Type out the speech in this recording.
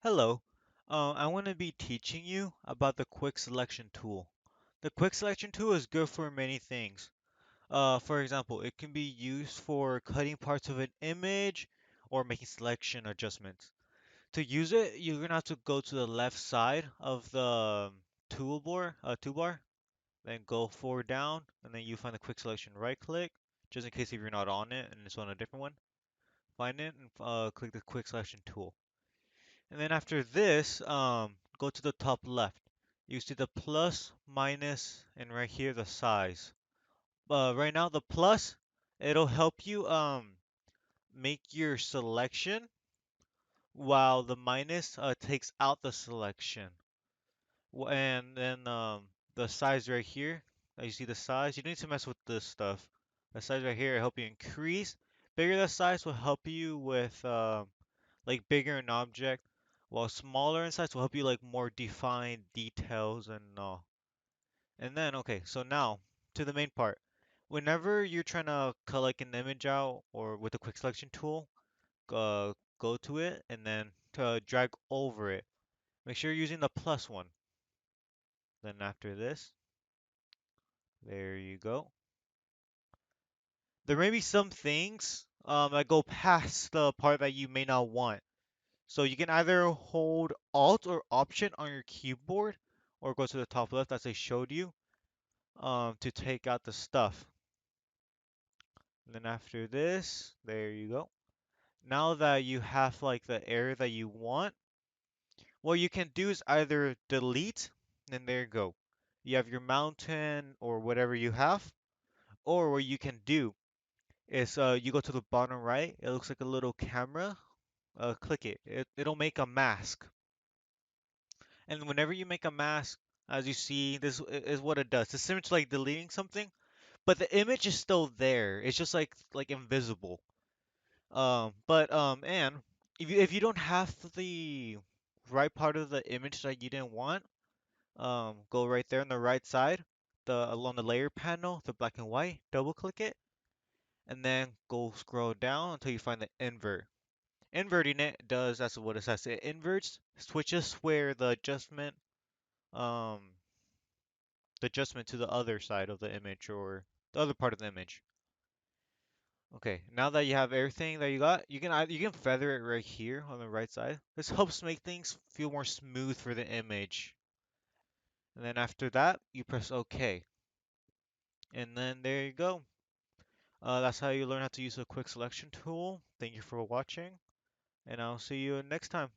Hello. I want to be teaching you about the quick selection tool. The quick selection tool is good for many things. For example, it can be used for cutting parts of an image or making selection adjustments. To use it, you're gonna have to go to the left side of the toolbar, then go forward down, and then you find the quick selection. Right click, just in case if you're not on it and it's on a different one. Find it and click the quick selection tool. And then after this, go to the top left. You see the plus, minus, and right here the size. Right now the plus, it'll help you make your selection, while the minus takes out the selection. And then the size right here, you see the size. You don't need to mess with this stuff. The size right here will help you increase. Bigger the size will help you with like bigger an object, while smaller in size will help you like more define details and all. And then okay, so now to the main part. Whenever you're trying to collect an image out or with the quick selection tool, go to it and then to drag over it. Make sure you're using the plus one. Then after this, there you go. There may be some things that go past the part that you may not want. So you can either hold Alt or Option on your keyboard or go to the top left as I showed you to take out the stuff. And then after this, there you go. Now that you have like the area that you want, what you can do is either delete, and there you go. You have your mountain or whatever you have, or what you can do is you go to the bottom right. It looks like a little camera. Click it. It'll make a mask. And whenever you make a mask, as you see, this is what it does. It's similar to like deleting something, but the image is still there. It's just like invisible. And if you don't have the right part of the image that you didn't want, go right there on the right side, the along the layer panel, the black and white, double click it, and then go scroll down until you find the invert. Inverting it does, that's what it says. It inverts, switches where um the adjustment to the other side of the image or the other part of the image. Okay, now that you have everything that you got, you can feather it right here on the right side. This helps make things feel more smooth for the image. And then after that, you press OK. And then there you go. That's how you learn how to use a quick selection tool. Thank you for watching, and I'll see you next time.